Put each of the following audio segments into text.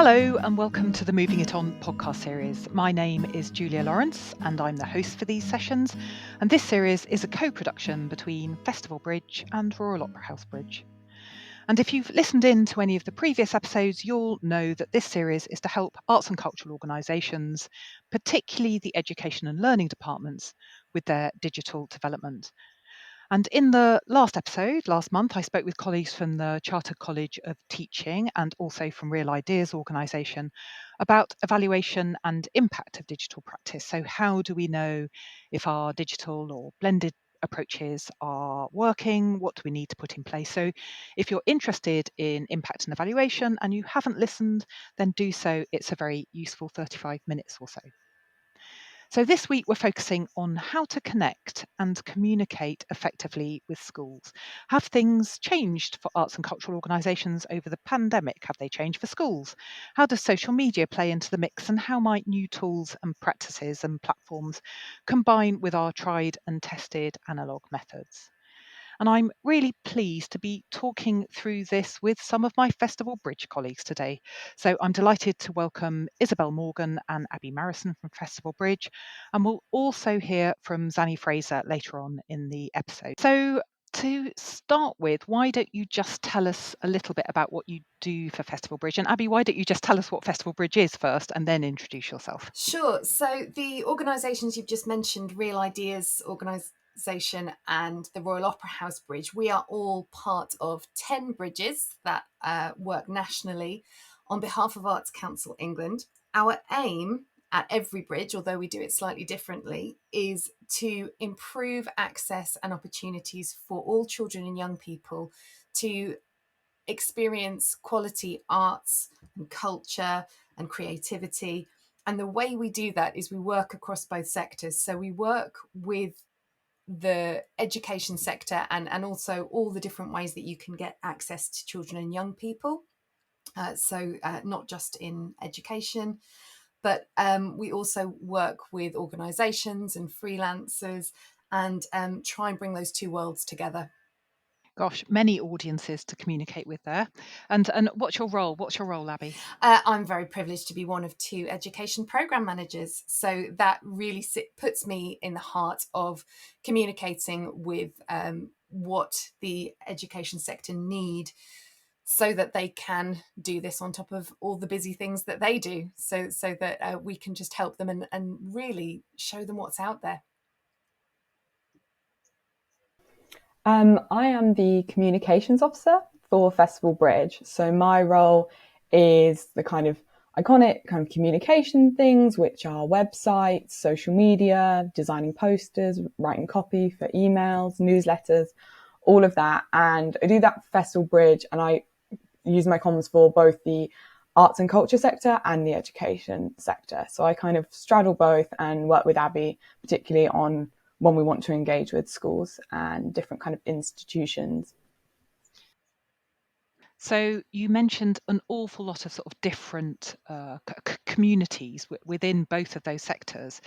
Hello and welcome to the Moving It On podcast series. My name is Julia Lawrence and I'm the host for these sessions. And this series is a co-production between Festival Bridge and Royal Opera House Bridge. And if you've listened in to any of the previous episodes, you'll know that this series is to help arts and cultural organisations, particularly the education and learning departments, with their digital development. And in the last episode, last month, I spoke with colleagues from the Chartered College of Teaching and also from Real Ideas organisation about evaluation and impact of digital practice. So how do we know if our digital or blended approaches are working? What do we need to put in place? So if you're interested in impact and evaluation and you haven't listened, then do so. It's a very useful 35 minutes or so. So this week we're focusing on how to connect and communicate effectively with schools. Have things changed for arts and cultural organisations over the pandemic? Have they changed for schools? How does social media play into the mix, and how might new tools and practices and platforms combine with our tried and tested analogue methods? And I'm really pleased to be talking through this with some of my Festival Bridge colleagues today. So I'm delighted to welcome Isabel Morgan and Abi Marrison from Festival Bridge. And we'll also hear from Zannie Fraser later on in the episode. So to start with, why don't you just tell us a little bit about what you do for Festival Bridge? And Abi, why don't you just tell us what Festival Bridge is first and then introduce yourself? Sure. So the organisations you've just mentioned, Real Ideas Organisation and the Royal Opera House Bridge, we are all part of 10 bridges that work nationally on behalf of Arts Council England. Our aim at every bridge, although we do it slightly differently, is to improve access and opportunities for all children and young people to experience quality arts and culture and creativity. And the way we do that is we work across both sectors. So we work with the education sector and also all the different ways that you can get access to children and young people. So not just in education, but we also work with organisations and freelancers and try and bring those two worlds together. Gosh, many audiences to communicate with there. And what's your role? What's your role, Abi? I'm very privileged to be one of two education program managers. So that really puts me in the heart of communicating with what the education sector need so that they can do this on top of all the busy things that they do. So that we can just help them and really show them what's out there. I am the communications officer for Festival Bridge. So my role is the kind of iconic kind of communication things, which are websites, social media, designing posters, writing copy for emails, newsletters, all of that. And I do that for Festival Bridge, and I use my comms for both the arts and culture sector and the education sector. So I kind of straddle both and work with Abi, particularly on when we want to engage with schools and different kind of institutions. So you mentioned an awful lot of sort of different communities within both of those sectors.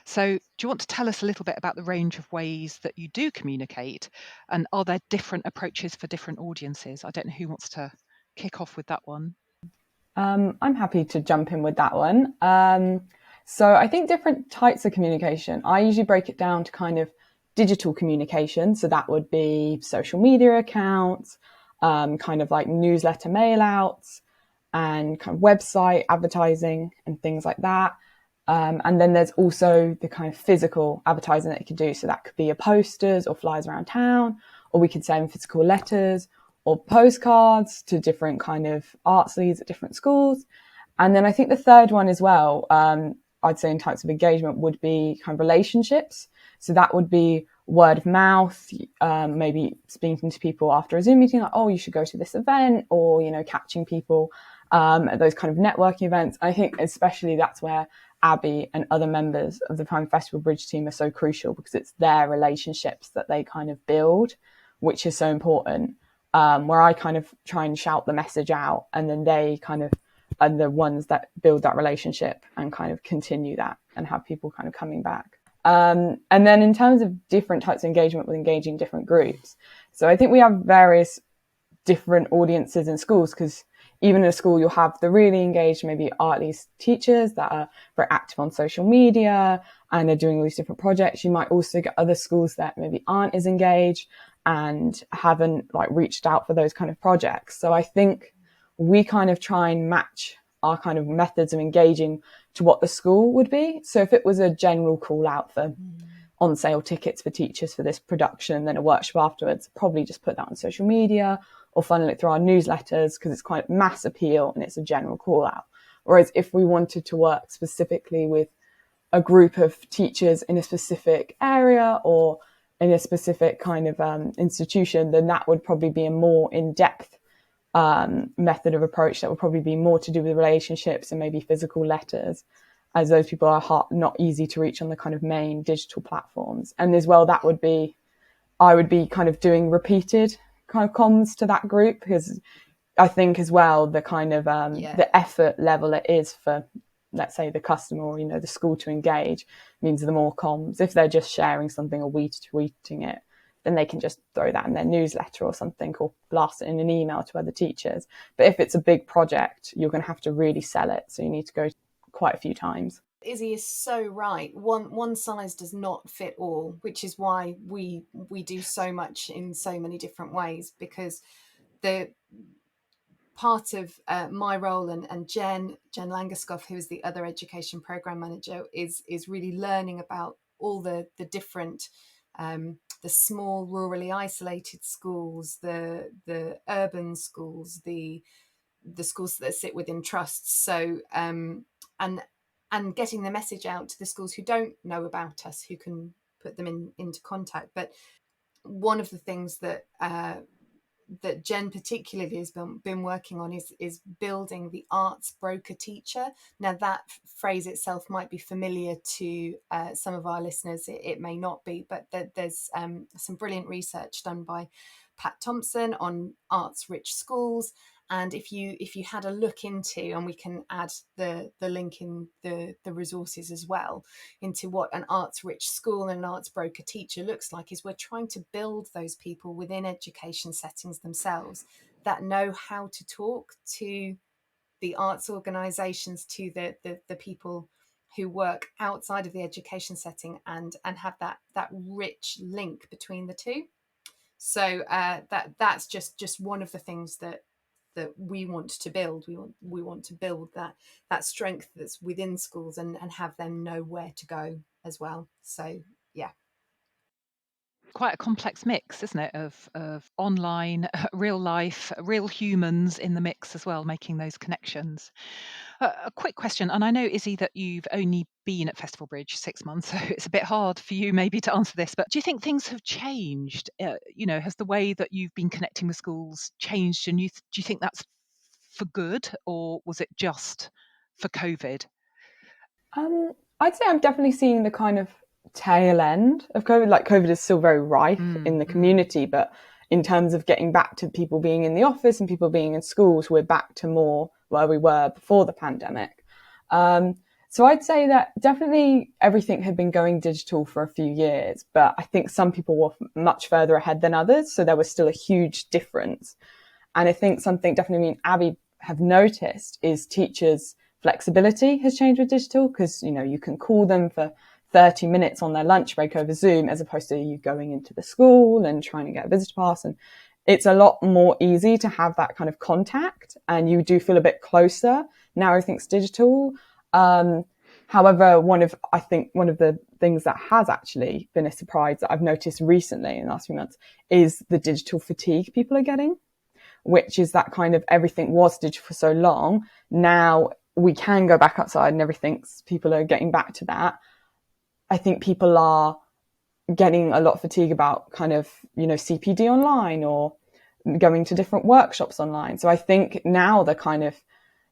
So do you want to tell us a little bit about the range of ways that you do communicate, and are there different approaches for different audiences? I don't know who wants to kick off with that one. I'm happy to jump in with that one. So I think different types of communication, I usually break it down to kind of digital communication. So that would be social media accounts, kind of like newsletter mail outs and kind of website advertising and things like that. And then there's also the kind of physical advertising that you could do. So that could be your posters or flyers around town, or we could send physical letters or postcards to different kind of arts leads at different schools. And then I think the third one as well, I'd say in types of engagement would be kind of relationships. So that would be word of mouth, maybe speaking to people after a Zoom meeting, like, oh, you should go to this event, or, you know, catching people at those kind of networking events. I think especially that's where Abi and other members of the Prime Festival Bridge team are so crucial, because it's their relationships that they kind of build, which is so important, where I kind of try and shout the message out, and then they kind of are the ones that build that relationship and kind of continue that and have people kind of coming back. And then in terms of different types of engagement with engaging different groups, so I think we have various different audiences in schools, because even in a school, you'll have the really engaged, maybe artly teachers that are very active on social media and are doing all these different projects. You might also get other schools that maybe aren't as engaged and haven't like reached out for those kind of projects. So I think we kind of try and match our kind of methods of engaging to what the school would be. So if it was a general call out for on sale tickets for teachers for this production, then a workshop afterwards, probably just put that on social media or funnel it through our newsletters because it's quite mass appeal and it's a general call out. Whereas if we wanted to work specifically with a group of teachers in a specific area or in a specific kind of institution, then that would probably be a more in-depth method of approach that would probably be more to do with relationships and maybe physical letters, as those people are not easy to reach on the kind of main digital platforms. And as well, I would be kind of doing repeated kind of comms to that group, because I think as well the kind of the effort level it is for, let's say, the customer or, the school to engage means the more comms. If they're just sharing something or tweeting it, then they can just throw that in their newsletter or something, or blast it in an email to other teachers. But if it's a big project, you're going to have to really sell it. So you need to go quite a few times. Izzy is so right. One size does not fit all, which is why we do so much in so many different ways, because the part of my role and Jen Langeskoff, who is the other education program manager, is really learning about all the different the small rurally isolated schools, the urban schools, the schools that sit within trusts. So and getting the message out to the schools who don't know about us, who can put them into contact. But one of the things that that Jen particularly has been working on is building the arts broker teacher. Now that phrase itself might be familiar to some of our listeners, it may not be, but there's some brilliant research done by Pat Thompson on arts rich schools. And if you had a look into, and we can add the link in the resources as well, into what an arts rich school and an arts broker teacher looks like, is we're trying to build those people within education settings themselves that know how to talk to the arts organisations, to the people who work outside of the education setting, and have that rich link between the two. So that's just one of the things that we want to build. We want to build that strength that's within schools and have them know where to go as well. So yeah. Quite a complex mix, isn't it, of online, real life, real humans in the mix as well, making those connections. A quick question, and I know, Izzy, that you've only been at Festival Bridge 6 months, so it's a bit hard for you maybe to answer this, but do you think things have changed? Has the way that you've been connecting with schools changed, and do you think that's for good, or was it just for COVID? I'd say I'm definitely seeing the kind of tail end of COVID. Like, COVID is still very rife in the community, but in terms of getting back to people being in the office and people being in schools, we're back to more where we were before the pandemic. So I'd say that definitely everything had been going digital for a few years, but I think some people were much further ahead than others. So there was still a huge difference. And I think something definitely me and Abby have noticed is teachers' flexibility has changed with digital, because, you can call them for 30 minutes on their lunch break over Zoom, as opposed to you going into the school and trying to get a visitor pass. And it's a lot more easy to have that kind of contact, and you do feel a bit closer. Now everything's digital. However, one of the things that has actually been a surprise that I've noticed recently in the last few months is the digital fatigue people are getting, which is that kind of everything was digital for so long. Now we can go back outside and people are getting back to that. I think people are getting a lot of fatigue about kind of, CPD online or going to different workshops online. So I think now the kind of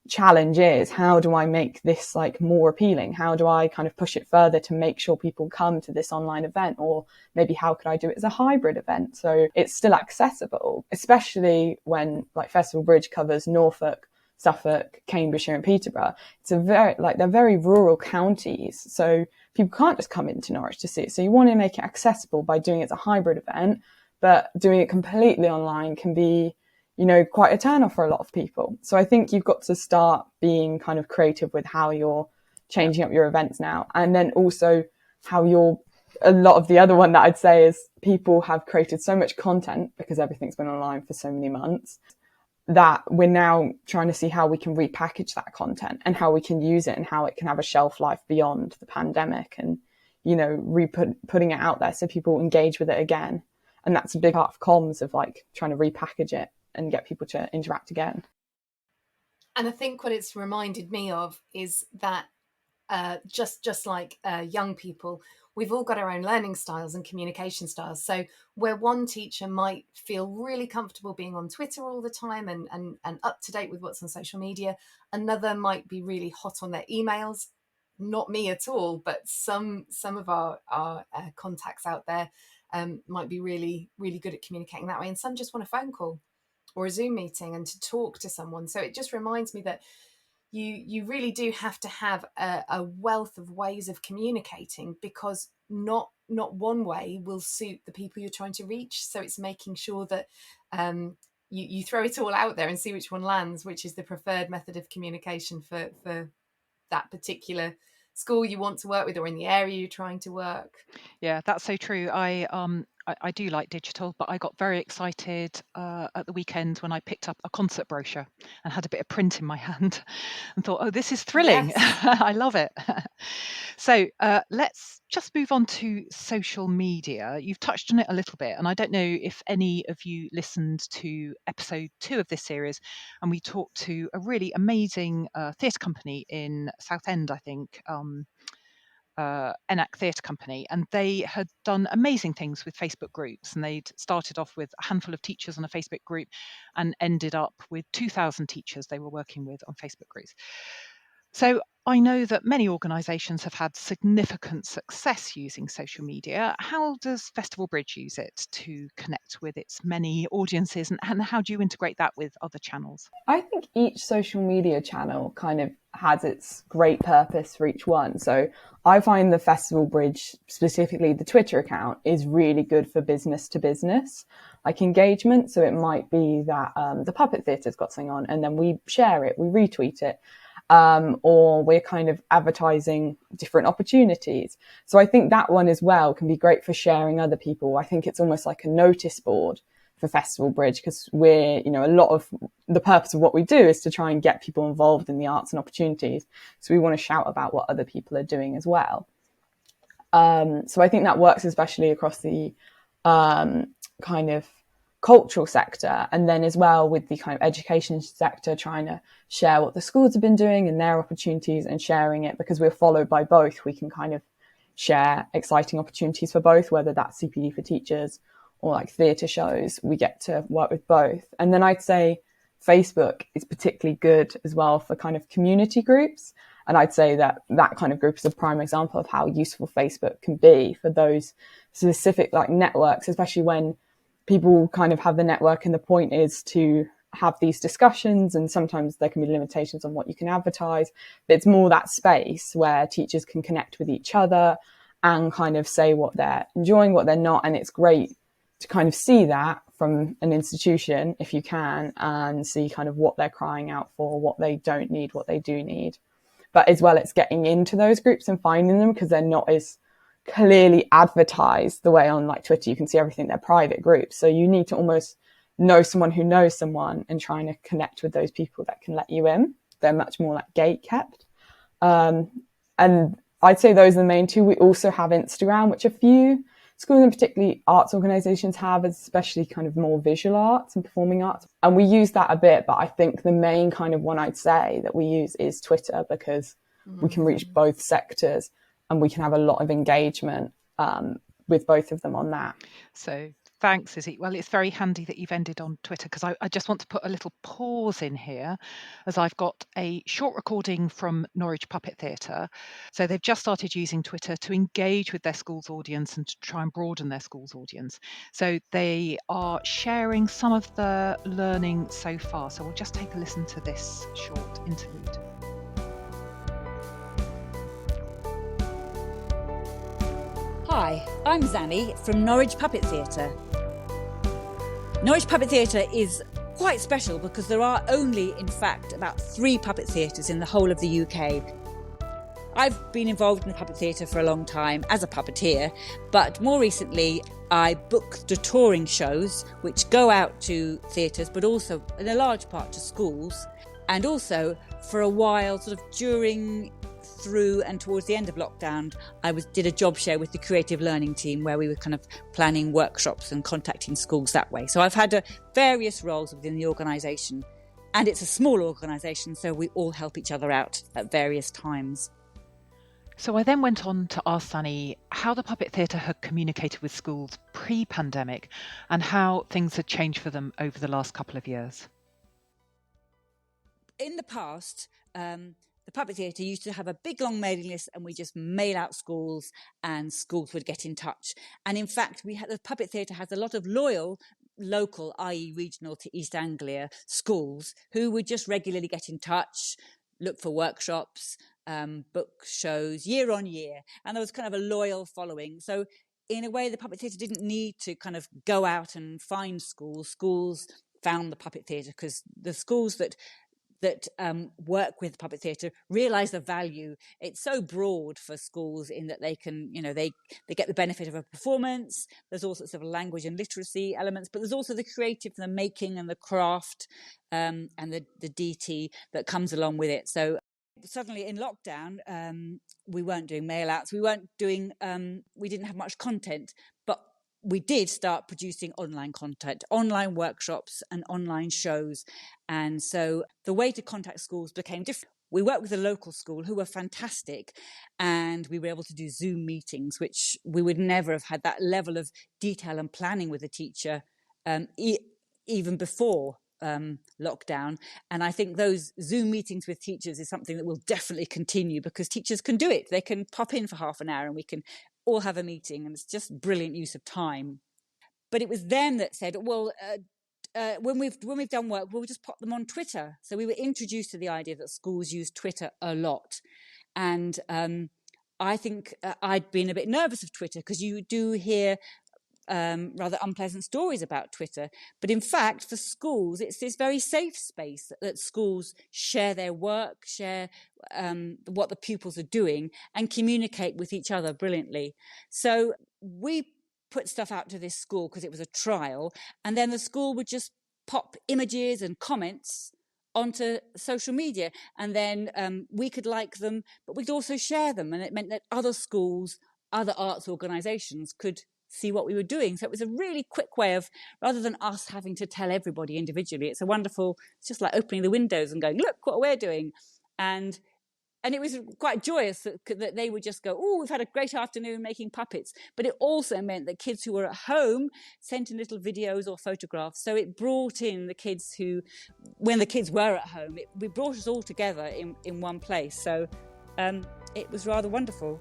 challenge is, how do I make this like more appealing? How do I kind of push it further to make sure people come to this online event? Or maybe how could I do it as a hybrid event so it's still accessible, especially when like Festival Bridge covers Norfolk, Suffolk, Cambridgeshire and Peterborough. It's they're very rural counties, so people can't just come into Norwich to see it. So you want to make it accessible by doing it as a hybrid event, but doing it completely online can be, quite a turn off for a lot of people. So I think you've got to start being kind of creative with how you're changing up your events now. And then also a lot of the other one that I'd say is people have created so much content because everything's been online for so many months that we're now trying to see how we can repackage that content and how we can use it and how it can have a shelf life beyond the pandemic and, putting it out there so people engage with it again. And that's a big part of comms, of like trying to repackage it and get people to interact again. And I think what it's reminded me of is that just like young people, we've all got our own learning styles and communication styles. So where one teacher might feel really comfortable being on Twitter all the time and up to date with what's on social media, another might be really hot on their emails. Not me at all, but some of our contacts out there might be really, really good at communicating that way. And some just want a phone call or a Zoom meeting and to talk to someone. So it just reminds me that you really do have to have a wealth of ways of communicating, because not one way will suit the people you're trying to reach. So it's making sure that you throw it all out there and see which one lands, which is the preferred method of communication for that particular school you want to work with or in the area you're trying to work. Yeah, that's so true. I do like digital, but I got very excited at the weekend when I picked up a concert brochure and had a bit of print in my hand and thought, oh, this is thrilling. Yes. I love it. So let's just move on to social media. You've touched on it a little bit, and I don't know if any of you listened to episode 2 of this series, and we talked to a really amazing theatre company in Southend, I think. ENAC Theatre Company, and they had done amazing things with Facebook groups. And they'd started off with a handful of teachers on a Facebook group and ended up with 2,000 teachers they were working with on Facebook groups. So I know that many organisations have had significant success using social media. How does Festival Bridge use it to connect with its many audiences, and how do you integrate that with other channels? I think each social media channel kind of has its great purpose for each one. So I find the Festival Bridge, specifically the Twitter account, is really good for business to business, like engagement. So it might be that the Puppet Theatre's got something on and then we share it, we retweet it. Or we're kind of advertising different opportunities. So I think that one as well can be great for sharing other people. I think it's almost like a notice board for Festival Bridge, because we're, a lot of the purpose of what we do is to try and get people involved in the arts and opportunities. So we want to shout about what other people are doing as well. So I think that works especially across the kind of cultural sector, and then as well with the kind of education sector, trying to share what the schools have been doing and their opportunities and sharing it, because we're followed by both. We can kind of share exciting opportunities for both, whether that's CPD for teachers or like theatre shows. We get to work with both. And then I'd say Facebook is particularly good as well for kind of community groups. And I'd say that kind of group is a prime example of how useful Facebook can be for those specific like networks, especially when people kind of have the network and the point is to have these discussions, and sometimes there can be limitations on what you can advertise, but it's more that space where teachers can connect with each other and kind of say what they're enjoying, what they're not. And it's great to kind of see that from an institution, if you can, and see kind of what they're crying out for, what they don't need, what they do need. But as well, it's getting into those groups and finding them, because they're not as clearly advertised the way on like Twitter. You can see everything, they're private groups. So you need to almost know someone who knows someone and trying to connect with those people that can let you in. They're much more like gate kept. And I'd say those are the main two. We also have Instagram, which a few schools and particularly arts organisations have, especially kind of more visual arts and performing arts. And we use that a bit, but I think the main kind of one I'd say that we use is Twitter, because we can reach both sectors and we can have a lot of engagement with both of them on that. So thanks, Izzy. Well, it's very handy that you've ended on Twitter, because I just want to put a little pause in here, as I've got a short recording from Norwich Puppet Theatre. So they've just started using Twitter to engage with their school's audience and to try and broaden their school's audience. So they are sharing some of the learning so far. So we'll just take a listen to this short interlude. Hi, I'm Zannie from Norwich Puppet Theatre. Norwich Puppet Theatre is quite special because there are only, in fact, about 3 puppet theatres in the whole of the UK. I've been involved in the puppet theatre for a long time as a puppeteer, but more recently I book the touring shows which go out to theatres, but also in a large part to schools. And also for a while, sort of during, through and towards the end of lockdown, I did a job share with the creative learning team where we were kind of planning workshops and contacting schools that way. So I've had various roles within the organisation, and it's a small organisation, so we all help each other out at various times. So I then went on to ask Zannie how the puppet theatre had communicated with schools pre-pandemic and how things had changed for them over the last couple of years. In the past, the puppet theatre used to have a big long mailing list, and we just mail out schools and schools would get in touch. And in fact, the puppet theatre has a lot of loyal local, i.e. regional to East Anglia schools who would just regularly get in touch, look for workshops, book shows year on year. And there was kind of a loyal following. So in a way, the puppet theatre didn't need to kind of go out and find schools. Schools found the puppet theatre because the schools that work with puppet theatre realise the value. It's so broad for schools in that they can, they get the benefit of a performance. There's all sorts of language and literacy elements, but there's also the creative, the making and the craft, and the DT that comes along with it. So suddenly in lockdown, we weren't doing mail outs. We didn't have much content, but we did start producing online content, online workshops and online shows. And so the way to contact schools became different. We worked with a local school who were fantastic, and we were able to do Zoom meetings, which we would never have had that level of detail and planning with a teacher even before lockdown. And I think those Zoom meetings with teachers is something that will definitely continue because teachers can do it. They can pop in for half an hour and we can all have a meeting, and it's just brilliant use of time. But it was them that said, well, when we've done work, we'll just pop them on Twitter. So we were introduced to the idea that schools use Twitter a lot. And I think I'd been a bit nervous of Twitter because you do hear rather unpleasant stories about Twitter. But in fact, for schools, it's this very safe space that schools share their work, share what the pupils are doing, and communicate with each other brilliantly. So we put stuff out to this school because it was a trial, and then the school would just pop images and comments onto social media, and then we could like them, but we'd also share them, and it meant that other schools, other arts organisations could see what we were doing. So it was a really quick way of, rather than us having to tell everybody individually, it's just like opening the windows and going, look what we're doing. And it was quite joyous that they would just go, oh, we've had a great afternoon making puppets. But it also meant that kids who were at home sent in little videos or photographs. So it brought in the kids when the kids were at home, we brought us all together in one place. So it was rather wonderful.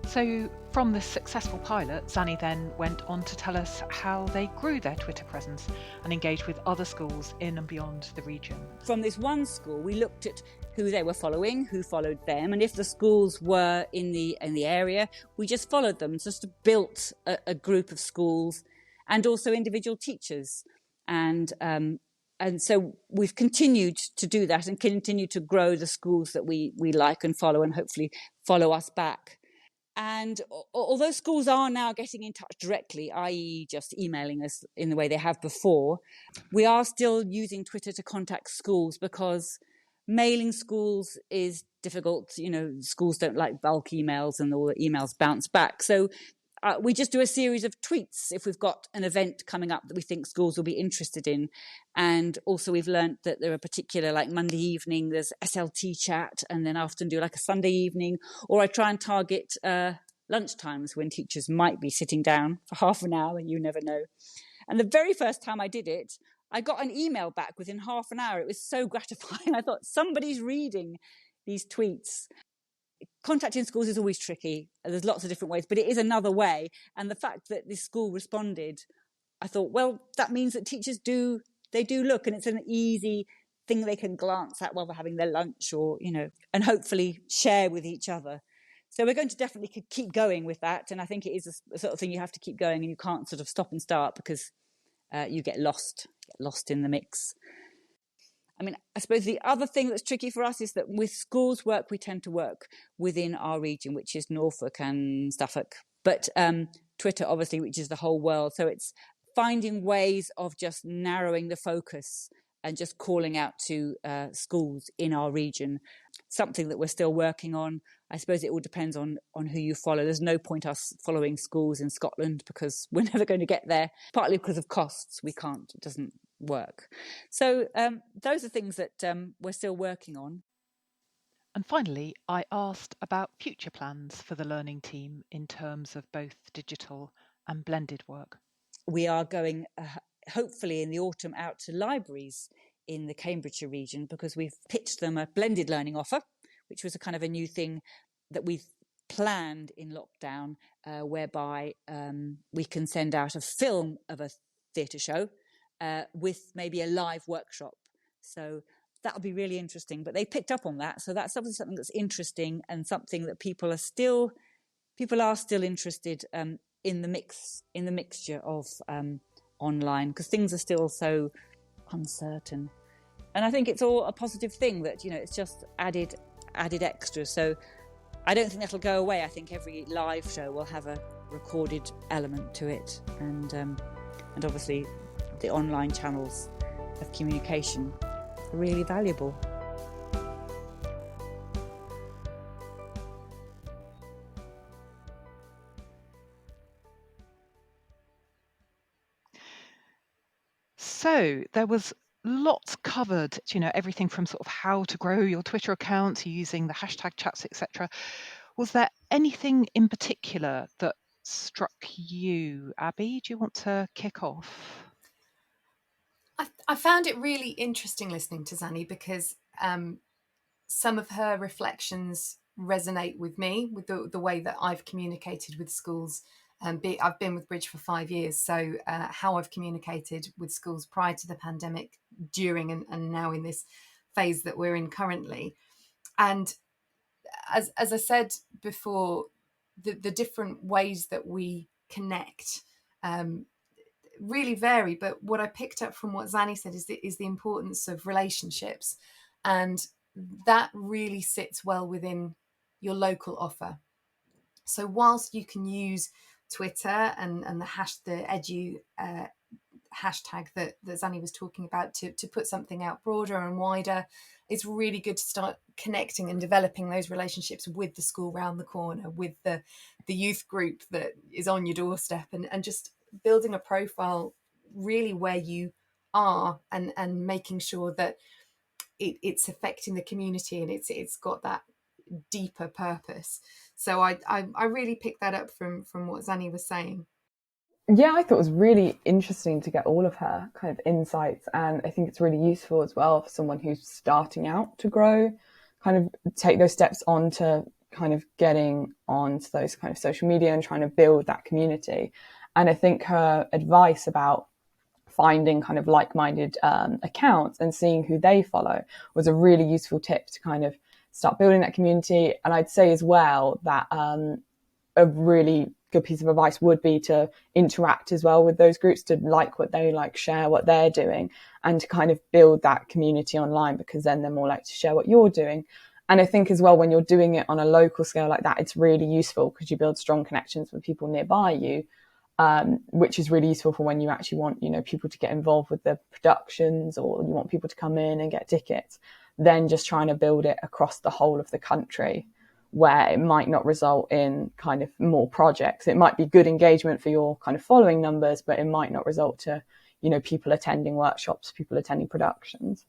So from this successful pilot, Zannie then went on to tell us how they grew their Twitter presence and engaged with other schools in and beyond the region. From this one school, we looked at who they were following, who followed them, and if the schools were in the area, we just followed them, just built a group of schools and also individual teachers. And so we've continued to do that and continue to grow the schools that we like and follow, and hopefully follow us back. And although schools are now getting in touch directly, i.e. just emailing us in the way they have before, we are still using Twitter to contact schools because mailing schools is difficult. Schools don't like bulk emails and all the emails bounce back. So we just do a series of tweets if we've got an event coming up that we think schools will be interested in. And also we've learnt that there are particular, like Monday evening, there's SLT chat, and then I often do like a Sunday evening, or I try and target lunch times when teachers might be sitting down for half an hour, you never know. And the very first time I did it, I got an email back within half an hour. It was so gratifying. I thought, somebody's reading these tweets. Contacting schools is always tricky. There's lots of different ways, but it is another way. And the fact that this school responded, I thought, well, that means that teachers do look, and it's an easy thing they can glance at while they're having their lunch, or, and hopefully share with each other. So we're going to definitely keep going with that. And I think it is a sort of thing you have to keep going, and you can't sort of stop and start because you get lost in the mix. I mean, I suppose the other thing that's tricky for us is that with schools work, we tend to work within our region, which is Norfolk and Suffolk. But Twitter, obviously, which is the whole world. So it's finding ways of just narrowing the focus and just calling out to schools in our region. Something that we're still working on. I suppose it all depends on who you follow. There's no point us following schools in Scotland because we're never going to get there, partly because of costs. We can't, it doesn't work. So those are things that we're still working on. And finally, I asked about future plans for the learning team in terms of both digital and blended work. We are going, hopefully in the autumn, out to libraries in the Cambridgeshire region because we've pitched them a blended learning offer, which was a kind of a new thing that we've planned in lockdown, whereby we can send out a film of a theatre show with maybe a live workshop. So that'll be really interesting. But they picked up on that. So that's obviously something that's interesting and something that people are still interested in the mixture of online, because things are still so uncertain. And I think it's all a positive thing that, it's just added extra. So I don't think that'll go away. I think every live show will have a recorded element to it. And obviously the online channels of communication are really valuable. So there was lots covered, everything from sort of how to grow your Twitter account to using the hashtag chats, etc. Was there anything in particular that struck you, Abi? Do you want to kick off? I found it really interesting listening to Zannie because some of her reflections resonate with me, with the way that I've communicated with schools. I've been with Bridge for 5 years, so how I've communicated with schools prior to the pandemic, during and now in this phase that we're in currently. And as I said before, the different ways that we connect really vary. But what I picked up from what Zannie said is the importance of relationships, and that really sits well within your local offer. So whilst you can use Twitter and the edu hashtag that Zannie was talking about to put something out broader and wider, it's really good to start connecting and developing those relationships with the school round the corner, with the youth group that is on your doorstep, and just building a profile really where you are, and making sure that it's affecting the community and it's got that deeper purpose. So I really picked that up from what Zannie was saying. Yeah, I thought it was really interesting to get all of her kind of insights, and I think it's really useful as well for someone who's starting out to grow, kind of take those steps on to kind of getting onto those kind of social media and trying to build that community. And I think her advice about finding kind of like-minded accounts and seeing who they follow was a really useful tip to kind of start building that community. And I'd say as well that a really good piece of advice would be to interact as well with those groups, to like what they like, share what they're doing, and to kind of build that community online, because then they're more likely to share what you're doing. And I think as well, when you're doing it on a local scale like that, it's really useful because you build strong connections with people nearby you, which is really useful for when you actually want, people to get involved with the productions, or you want people to come in and get tickets. Then just trying to build it across the whole of the country, where it might not result in kind of more projects. It might be good engagement for your kind of following numbers, but it might not result to, people attending workshops, people attending productions.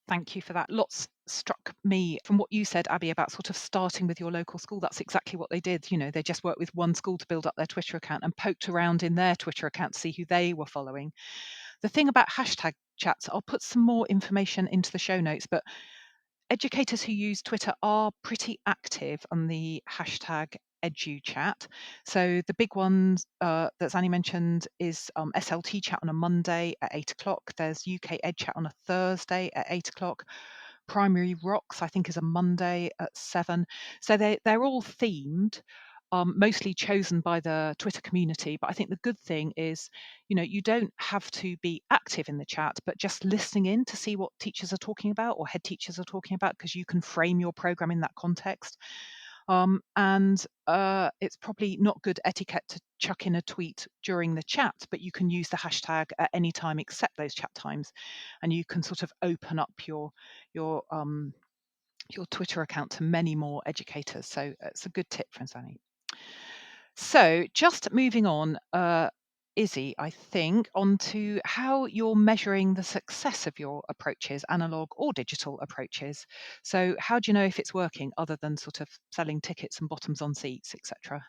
Thank you for that. Lots struck me from what you said, Abi, about sort of starting with your local school. That's exactly what they did. They just worked with one school to build up their Twitter account and poked around in their Twitter account to see who they were following. The thing about hashtag chats, I'll put some more information into the show notes, but educators who use Twitter are pretty active on the hashtag EduChat. So the big ones that Zannie mentioned is SLT chat on a Monday at 8 o'clock. There's UK Ed chat on a Thursday at 8 o'clock. Primary Rocks, I think, is a Monday at 7. So they're all themed. mostly chosen by the Twitter community. But I think the good thing is, you don't have to be active in the chat, but just listening in to see what teachers are talking about or head teachers are talking about, because you can frame your program in that context. And it's probably not good etiquette to chuck in a tweet during the chat, but you can use the hashtag at any time except those chat times, and you can sort of open up your Twitter account to many more educators. So it's a good tip from Zannie. So just moving on, Izzy, I think, onto how you're measuring the success of your approaches, analog or digital approaches. So how do you know if it's working, other than sort of selling tickets and bottoms on seats, etc.?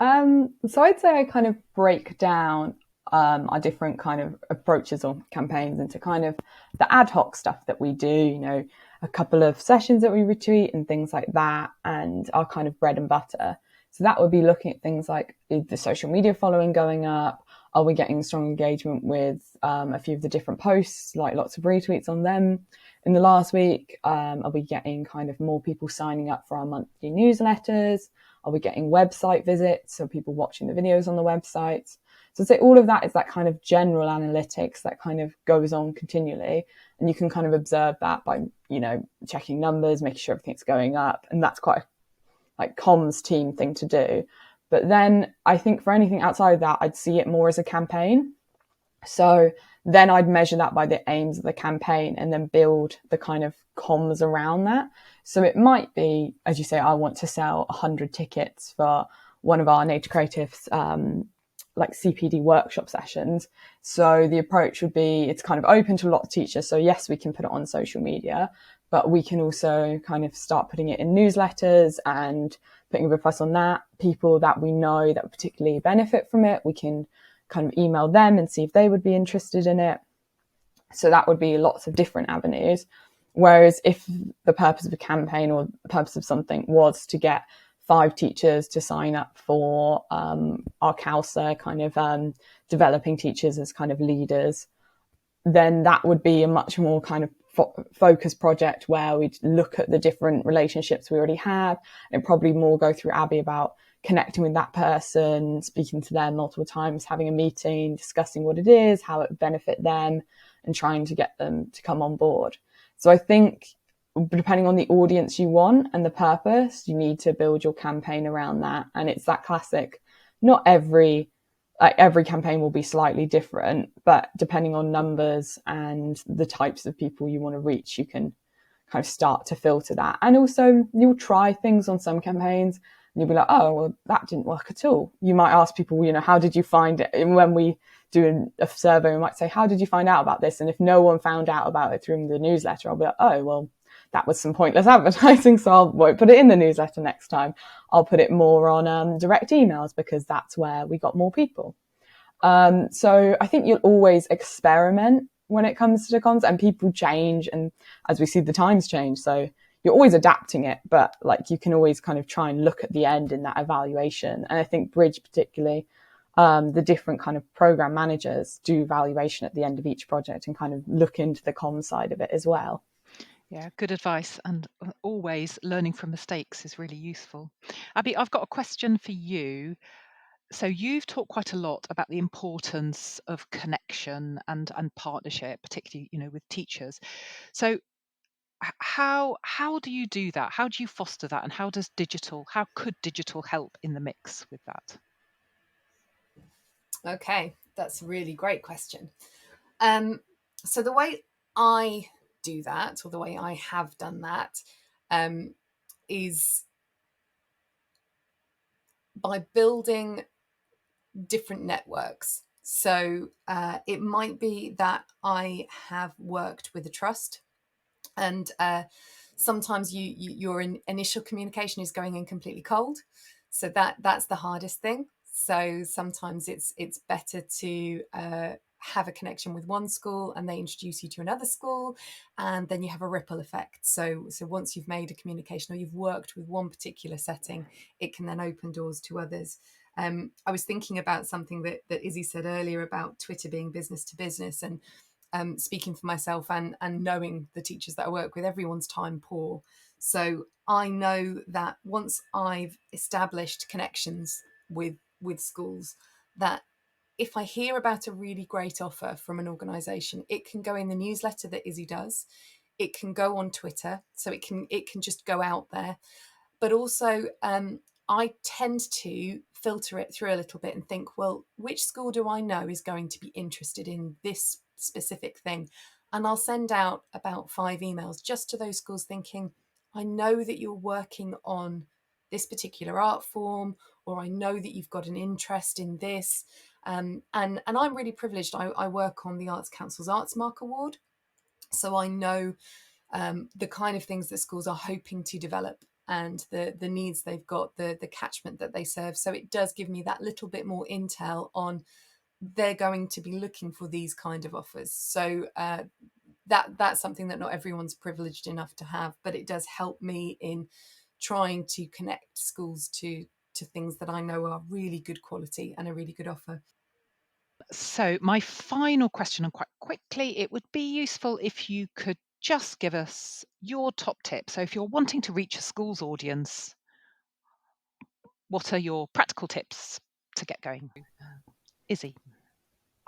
So I'd say I kind of break down our different kind of approaches or campaigns into kind of the ad hoc stuff that we do, a couple of sessions that we retweet and things like that, and our kind of bread and butter. So that would be looking at things like the social media following going up. Are we getting strong engagement with a few of the different posts, like lots of retweets on them in the last week? Are we getting kind of more people signing up for our monthly newsletters? Are we getting website visits? So people watching the videos on the websites. So I'd say all of that is that kind of general analytics that kind of goes on continually. And you can kind of observe that by, checking numbers, making sure everything's going up. And that's quite a comms team thing to do. But then I think for anything outside of that, I'd see it more as a campaign. So then I'd measure that by the aims of the campaign and then build the kind of comms around that. So it might be, as you say, I want to sell 100 tickets for one of our Nature Creatives, like CPD workshop sessions. So the approach would be, it's kind of open to a lot of teachers. So yes, we can put it on social media, but we can also kind of start putting it in newsletters and putting a big fuss on that. People that we know that particularly benefit from it, we can kind of email them and see if they would be interested in it. So that would be lots of different avenues. Whereas if the purpose of a campaign or the purpose of something was to get 5 teachers to sign up for our CALSA kind of developing teachers as kind of leaders, then that would be a much more kind of focused project where we'd look at the different relationships we already have, and probably more go through Abi about connecting with that person, speaking to them multiple times, having a meeting, discussing what it is, how it would benefit them, and trying to get them to come on board. So I think depending on the audience you want and the purpose, you need to build your campaign around that. And it's that classic, not every campaign will be slightly different, but depending on numbers and the types of people you want to reach, you can kind of start to filter that. And also you'll try things on some campaigns and you'll be like, oh, well, that didn't work at all. You might ask people, how did you find it? And when we do a survey, we might say, how did you find out about this? And if no one found out about it through the newsletter, I'll be like, oh, well, that was some pointless advertising, so I won't put it in the newsletter next time. I'll put it more on direct emails because that's where we got more people. So I think you'll always experiment when it comes to comms, and people change, and as we see, the times change. So you're always adapting it, but you can always kind of try and look at the end in that evaluation. And I think Bridge particularly, the different kind of program managers do evaluation at the end of each project and kind of look into the comms side of it as well. Yeah, good advice. And always learning from mistakes is really useful. Abi, I've got a question for you. So you've talked quite a lot about the importance of connection and partnership, particularly, with teachers. So how do you do that? How do you foster that? And how could digital help in the mix with that? Okay, that's a really great question. So the way I do that, or the way I have done that, is by building different networks. So it might be that I have worked with a trust, and sometimes your initial communication is going in completely cold. So that's the hardest thing. So sometimes it's better to have a connection with one school and they introduce you to another school, and then you have a ripple effect. So once you've made a communication or you've worked with one particular setting, it can then open doors to others. I was thinking about something that Izzy said earlier about Twitter being business to business, and speaking for myself and knowing the teachers that I work with, everyone's time poor. So I know that once I've established connections with schools, that if I hear about a really great offer from an organisation, it can go in the newsletter that Izzy does. It can go on Twitter, so it can just go out there. But also, I tend to filter it through a little bit and think, well, which school do I know is going to be interested in this specific thing? And I'll send out about 5 emails just to those schools thinking, I know that you're working on this particular art form, or I know that you've got an interest in this. And I'm really privileged. I work on the Arts Council's Arts Mark Award. So I know the kind of things that schools are hoping to develop and the needs they've got, the catchment that they serve. So it does give me that little bit more intel on they're going to be looking for these kind of offers. So that's something that not everyone's privileged enough to have, but it does help me in trying to connect schools to things that I know are really good quality and a really good offer. So my final question, and quite quickly, it would be useful if you could just give us your top tip. So if you're wanting to reach a school's audience, what are your practical tips to get going? Izzy.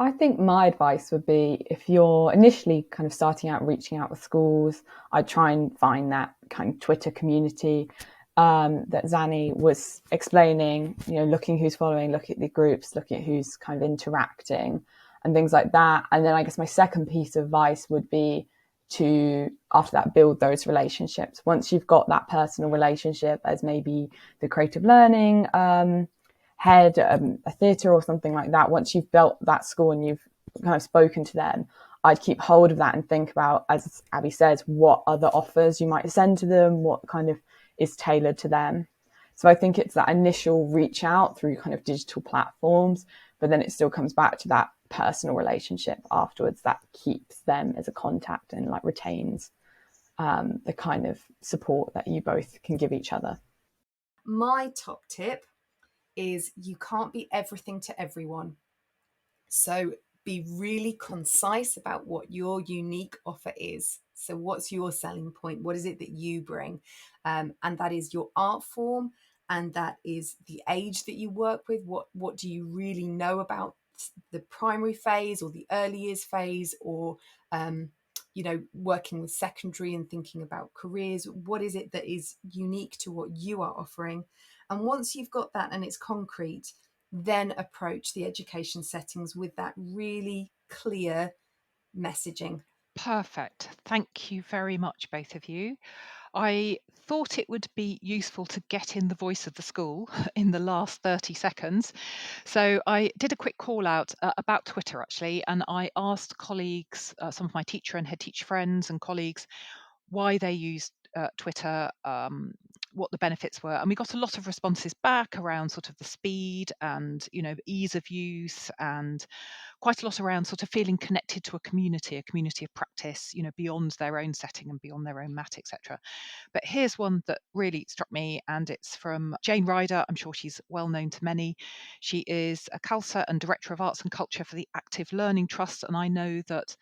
I think my advice would be, if you're initially kind of starting out reaching out with schools, I'd try and find that kind of Twitter community that Zannie was explaining, looking who's following, looking at the groups, looking at who's kind of interacting and things like that. And then I guess my second piece of advice would be to, after that, build those relationships. Once you've got that personal relationship as maybe the creative learning head, a theatre or something like that, once you've built that school and you've kind of spoken to them, I'd keep hold of that and think about, as Abi says, what other offers you might send to them, what kind of is tailored to them. So I think it's that initial reach out through kind of digital platforms, but then it still comes back to that personal relationship afterwards that keeps them as a contact and like retains the kind of support that you both can give each other. My top tip is you can't be everything to everyone. So be really concise about what your unique offer is. So what's your selling point? What is it that you bring? And that is your art form, and that is the age that you work with. What do you really know about the primary phase or the early years phase, or working with secondary and thinking about careers? What is it that is unique to what you are offering? And once you've got that and it's concrete, then approach the education settings with that really clear messaging. Perfect. Thank you very much, both of you. I thought it would be useful to get in the voice of the school in the last 30 seconds. So I did a quick call out about Twitter, actually, and I asked colleagues, some of my teacher and head teacher friends and colleagues, why they used Twitter, what the benefits were. And we got a lot of responses back around sort of the speed and, ease of use, and quite a lot around sort of feeling connected to a community of practice, beyond their own setting and beyond their own mat, etc. But here's one that really struck me, and it's from Jane Ryder. I'm sure she's well known to many. She is a CALSA and Director of Arts and Culture for the Active Learning Trust, and I know that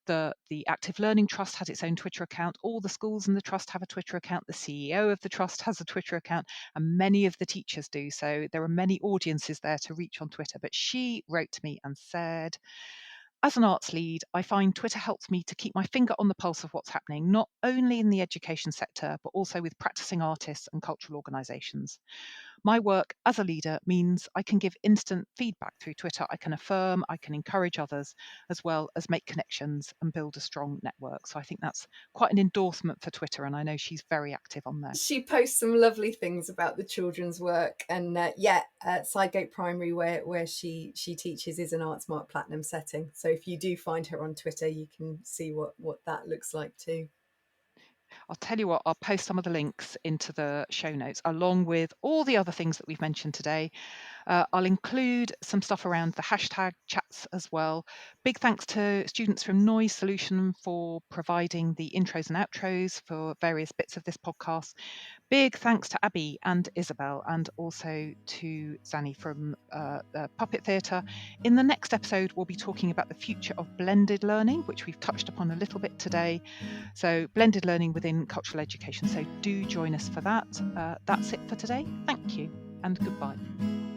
the Active Learning Trust has its own Twitter account. All the schools in the trust have a Twitter account. The CEO of the trust has a Twitter account, and many of the teachers do. So there are many audiences there to reach on Twitter. But she wrote to me and said, as an arts lead, I find Twitter helps me to keep my finger on the pulse of what's happening, not only in the education sector, but also with practicing artists and cultural organisations. My work as a leader means I can give instant feedback through Twitter. I can affirm, I can encourage others, as well as make connections and build a strong network. So I think that's quite an endorsement for Twitter, and I know she's very active on there. She posts some lovely things about the children's work, and Sidegate Primary, where she teaches, is an Arts Mark Platinum setting. So if you do find her on Twitter, you can see what that looks like too. I'll tell you what, I'll post some of the links into the show notes, along with all the other things that we've mentioned today. I'll include some stuff around the hashtag chats as well. Big thanks to students from Noise Solution for providing the intros and outros for various bits of this podcast. Big thanks to Abi and Isabel, and also to Zannie from the Puppet Theatre. In the next episode, we'll be talking about the future of blended learning, which we've touched upon a little bit today. So blended learning within cultural education. So do join us for that. That's it for today. Thank you and goodbye.